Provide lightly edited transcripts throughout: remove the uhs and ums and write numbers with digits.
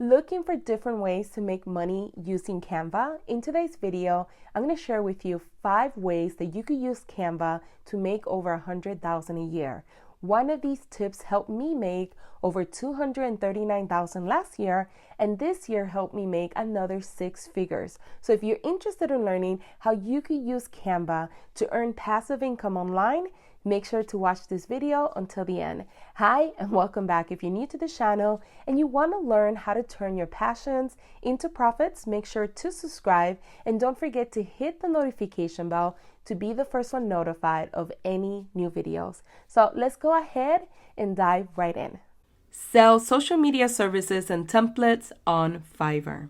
Looking for different ways to make money using Canva? In today's video, I'm going to share with you 5 ways that you could use Canva to make over $100,000 a year. One of these tips helped me make over $239,000 last year, and this year helped me make another 6 figures. So if you're interested in learning how you could use Canva to earn passive income online, make sure to watch this video until the end. Hi, and welcome back. If you're new to the channel and you want to learn how to turn your passions into profits, make sure to subscribe and don't forget to hit the notification bell to be the first one notified of any new videos. So let's go ahead and dive right in. Sell social media services and templates on Fiverr.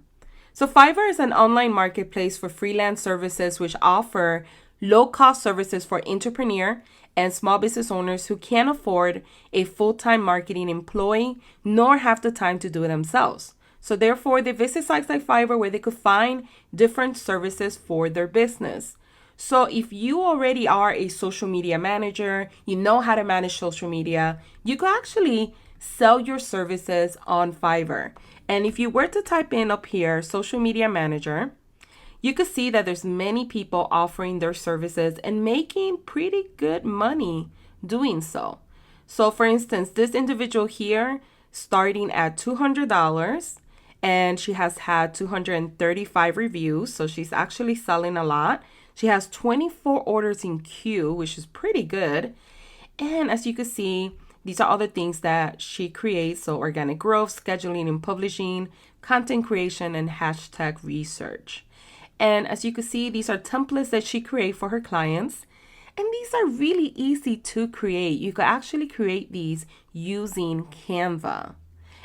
So Fiverr is an online marketplace for freelance services which offer low-cost services for entrepreneurs and small business owners who can't afford a full-time marketing employee nor have the time to do it themselves. So therefore, they visit sites like Fiverr where they could find different services for their business. So if you already are a social media manager, you know how to manage social media, you could actually sell your services on Fiverr. And if you were to type in up here, social media manager, you could see that there's many people offering their services and making pretty good money doing so. So for instance, this individual here starting at $200 and she has had 235 reviews. So she's actually selling a lot. She has 24 orders in queue, which is pretty good. And as you can see, these are all the things that she creates. So organic growth, scheduling and publishing, content creation, and hashtag research. And as you can see, these are templates that she creates for her clients. And these are really easy to create. You could actually create these using Canva.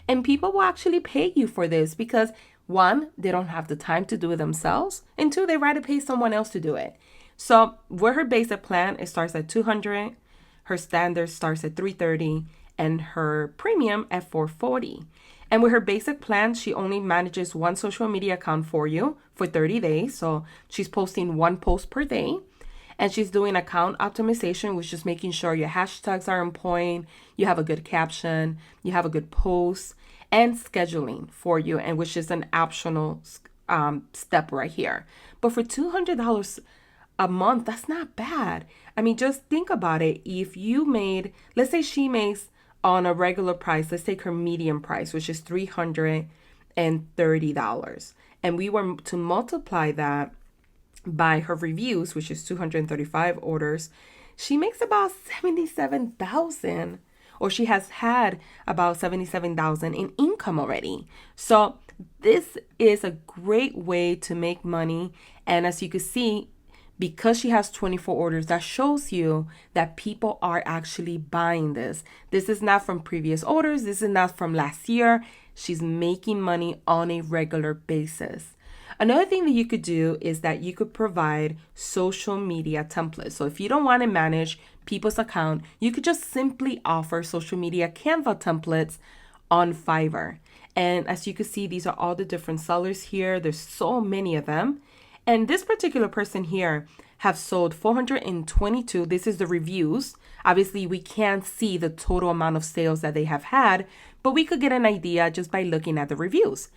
And people will actually pay you for this because 1, they don't have the time to do it themselves. And 2, they rather pay someone else to do it. So with her basic plan, it starts at $200. Her standard starts at $330 and her premium at $440. And with her basic plan, she only manages one social media account for you for 30 days. So she's posting 1 post per day. And she's doing account optimization, which is making sure your hashtags are on point, you have a good caption, you have a good post, and scheduling for you, and which is an optional step right here. But for $200 a month, that's not bad. I mean, just think about it. If you made, let's say she makes on a regular price, let's take her medium price, which is $330. And we were to multiply that by her reviews, which is 235 orders, she makes about $77,000, or she has had about $77,000 in income already. So this is a great way to make money. And as you can see, because she has 24 orders, that shows you that people are actually buying this. This is not from previous orders. This is not from last year. She's making money on a regular basis. Another thing that you could do is that you could provide social media templates. So if you don't want to manage people's account, you could just simply offer social media Canva templates on Fiverr. And as you can see, these are all the different sellers here. There's so many of them. And this particular person here have sold 422. This is the reviews. Obviously, we can't see the total amount of sales that they have had, but we could get an idea just by looking at the reviews.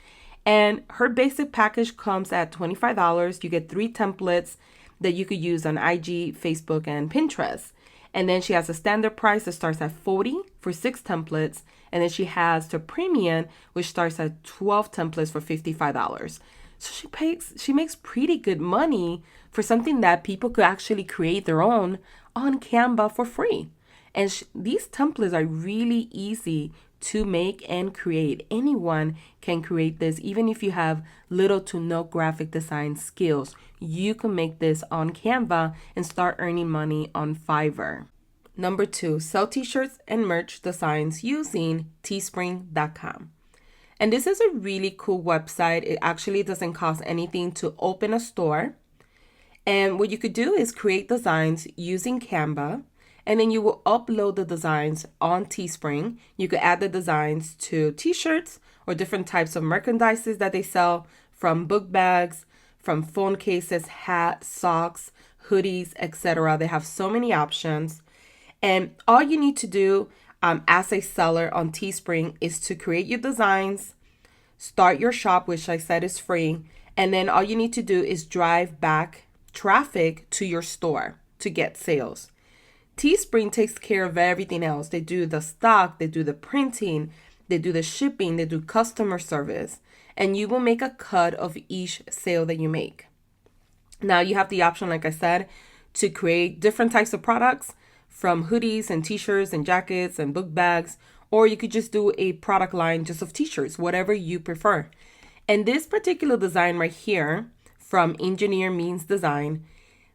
And her basic package comes at $25. You get 3 templates that you could use on IG, Facebook, and Pinterest. And then she has a standard price that starts at $40 for 6 templates. And then she has the premium, which starts at 12 templates for $55. So she makes pretty good money for something that people could actually create their own on Canva for free. And these templates are really easy to make and create. Anyone can create this, even if you have little to no graphic design skills. You can make this on Canva and start earning money on Fiverr. Number 2, sell t-shirts and merch designs using teespring.com. And this is a really cool website. It actually doesn't cost anything to open a store. And what you could do is create designs using Canva, and then you will upload the designs on Teespring. You could add the designs to t-shirts or different types of merchandises that they sell, from book bags, from phone cases, hats, socks, hoodies, etc. They have so many options. And all you need to do as a seller on Teespring is to create your designs, start your shop, which I said is free, and then all you need to do is drive back traffic to your store to get sales. Teespring takes care of everything else. They do the stock, they do the printing, they do the shipping, they do customer service, and you will make a cut of each sale that you make. Now you have the option, like I said, to create different types of products from hoodies and t-shirts and jackets and book bags, or you could just do a product line just of t-shirts, whatever you prefer. And this particular design right here from Engineer Means Design,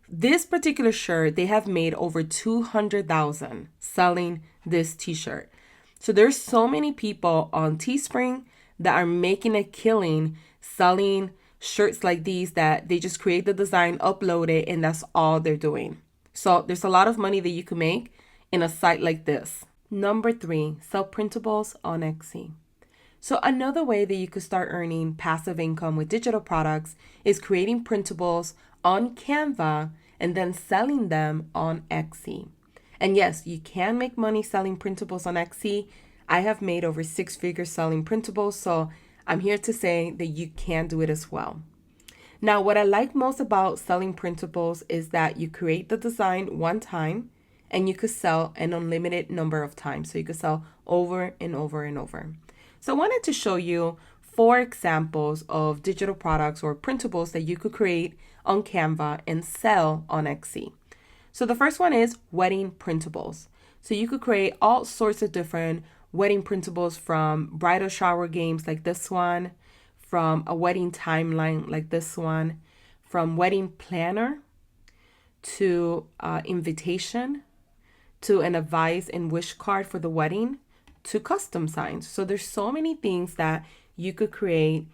this particular shirt, they have made over 200,000 selling this t-shirt. So there's so many people on Teespring that are making a killing selling shirts like these, that they just create the design, upload it, and that's all they're doing. So there's a lot of money that you can make in a site like this. Number 3, sell printables on Etsy. So another way that you could start earning passive income with digital products is creating printables on Canva and then selling them on Etsy. And yes, you can make money selling printables on Etsy. I have made over 6 figures selling printables, so I'm here to say that you can do it as well. Now, what I like most about selling printables is that you create the design one time and you could sell an unlimited number of times. So you could sell over and over and over. So I wanted to show you 4 examples of digital products or printables that you could create on Canva and sell on Etsy. So the first one is wedding printables. So you could create all sorts of different wedding printables, from bridal shower games like this one, from a wedding timeline like this one, from wedding planner to invitation, to an advice and wish card for the wedding, to custom signs. So there's so many things that you could create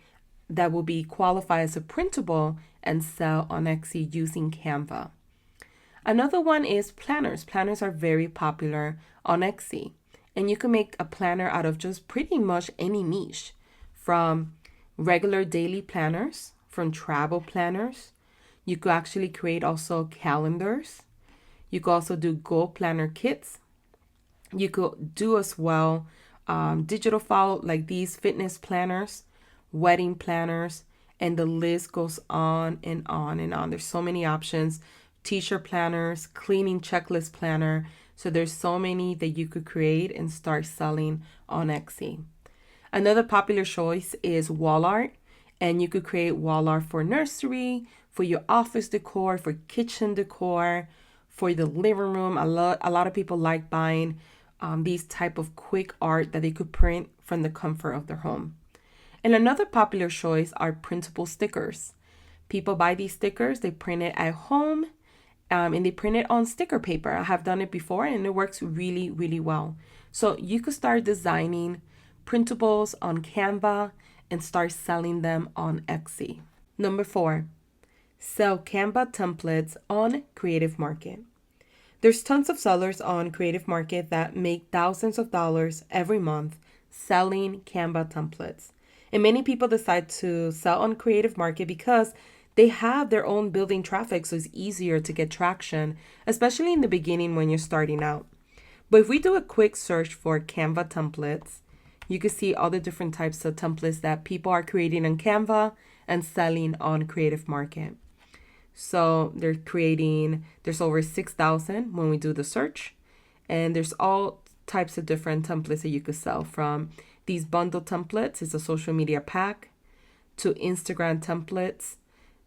that will be qualified as a printable and sell on Etsy using Canva. Another one is planners. Planners are very popular on Etsy. And you can make a planner out of just pretty much any niche, from regular daily planners, from travel planners. You could actually create also calendars. You could also do goal planner kits. You could do as well digital file like these fitness planners, wedding planners, and the list goes on and on and on. There's so many options. T-shirt planners, cleaning checklist planner. So there's so many that you could create and start selling on Etsy. Another popular choice is wall art, and you could create wall art for nursery, for your office decor, for kitchen decor, for the living room. A lot of people like buying these type of quick art that they could print from the comfort of their home. And another popular choice are printable stickers. People buy these stickers, they print it at home, and they print it on sticker paper. I have done it before and it works really, really well. So you could start designing printables on Canva and start selling them on Etsy. Number 4, sell Canva templates on Creative Market. There's tons of sellers on Creative Market that make thousands of dollars every month selling Canva templates. And many people decide to sell on Creative Market because they have their own building traffic, so it's easier to get traction, especially in the beginning when you're starting out. But if we do a quick search for Canva templates, you can see all the different types of templates that people are creating on Canva and selling on Creative Market. So there's over 6,000 when we do the search, and there's all types of different templates that you could sell, from these bundle templates, it's a social media pack, to Instagram templates.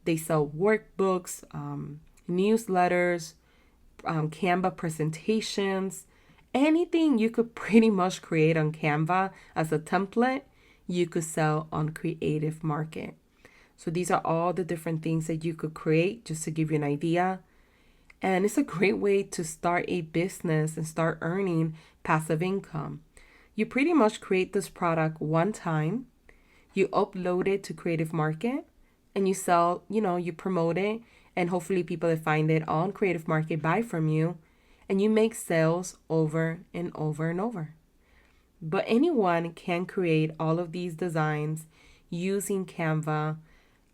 They sell workbooks, newsletters, Canva presentations, anything you could pretty much create on Canva as a template, you could sell on Creative Market. So these are all the different things that you could create, just to give you an idea. And it's a great way to start a business and start earning passive income. You pretty much create this product one time, you upload it to Creative Market, and you sell, you promote it, and hopefully people that find it on Creative Market buy from you, and you make sales over and over and over. But anyone can create all of these designs using Canva.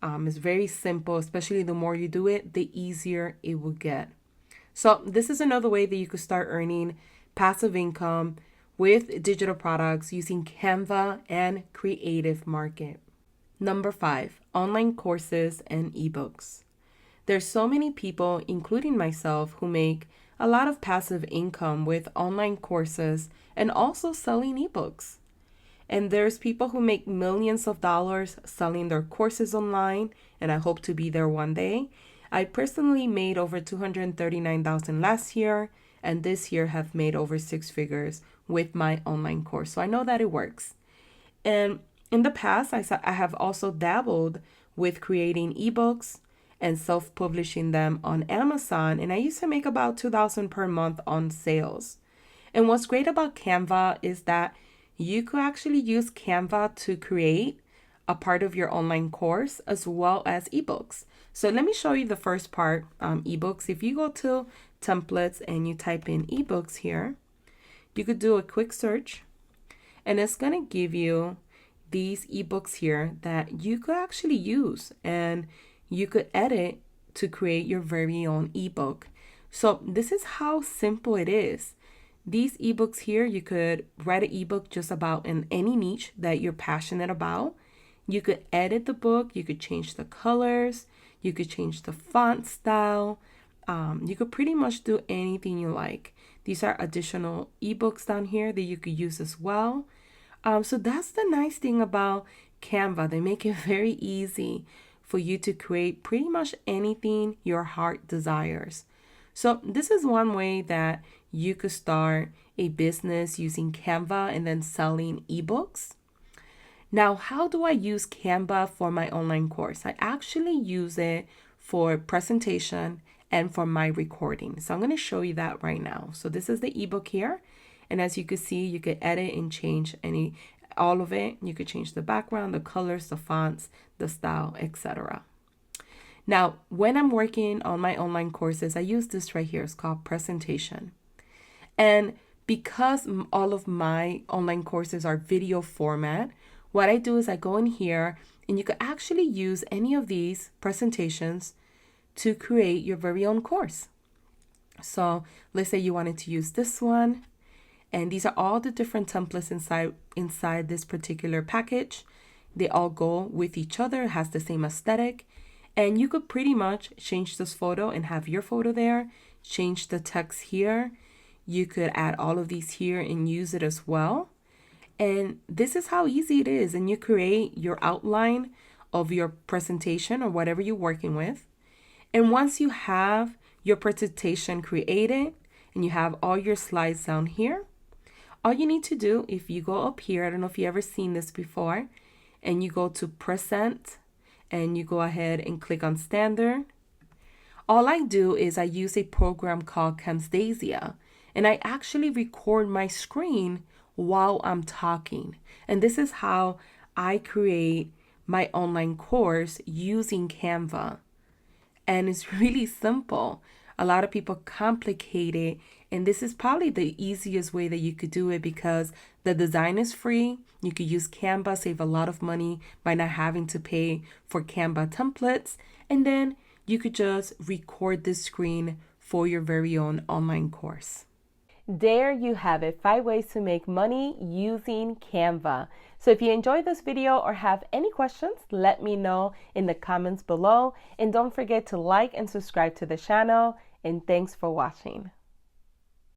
It's very simple, especially the more you do it, the easier it will get. So this is another way that you could start earning passive income with digital products using Canva and Creative Market. Number 5, online courses and ebooks. There's so many people, including myself, who make a lot of passive income with online courses and also selling ebooks. And there's people who make millions of dollars selling their courses online, and I hope to be there one day. I personally made over $239,000 last year, and this year have made over 6 figures with my online course. So I know that it works. And in the past, I have also dabbled with creating ebooks and self-publishing them on Amazon, and I used to make about $2,000 per month on sales. And what's great about Canva is that you could actually use Canva to create a part of your online course as well as ebooks. So let me show you the first part, ebooks. If you go to templates and you type in ebooks here, you could do a quick search, and it's going to give you these ebooks here that you could actually use, and you could edit to create your very own ebook. So this is how simple it is. These ebooks here, you could write an ebook just about in any niche that you're passionate about. You could edit the book, you could change the colors, you could change the font style. You could pretty much do anything you like. These are additional ebooks down here that you could use as well. So that's the nice thing about Canva. They make it very easy for you to create pretty much anything your heart desires. So this is one way that you could start a business using Canva and then selling ebooks. Now, how do I use Canva for my online course? I actually use it for presentation and for my recording. So I'm going to show you that right now. So this is the ebook here. And as you can see, you could edit and change all of it. You could change the background, the colors, the fonts, the style, etc. Now, when I'm working on my online courses, I use this right here. It's called presentation. And because all of my online courses are video format, what I do is I go in here, and you could actually use any of these presentations to create your very own course. So let's say you wanted to use this one, and these are all the different templates inside this particular package. They all go with each other, has the same aesthetic, and you could pretty much change this photo and have your photo there, change the text here. You could add all of these here and use it as well. And this is how easy it is. And you create your outline of your presentation or whatever you're working with. And once you have your presentation created and you have all your slides down here, all you need to do, if you go up here, I don't know if you've ever seen this before, and you go to present and you go ahead and click on standard. All I do is I use a program called Camtasia, and I actually record my screen while I'm talking. And this is how I create my online course using Canva. And it's really simple. A lot of people complicate it, and this is probably the easiest way that you could do it because the design is free. You could use Canva, save a lot of money by not having to pay for Canva templates, and then you could just record this screen for your very own online course. There you have it, 5 ways to make money using Canva. So if you enjoyed this video or have any questions, let me know in the comments below. And don't forget to like and subscribe to the channel. And thanks for watching.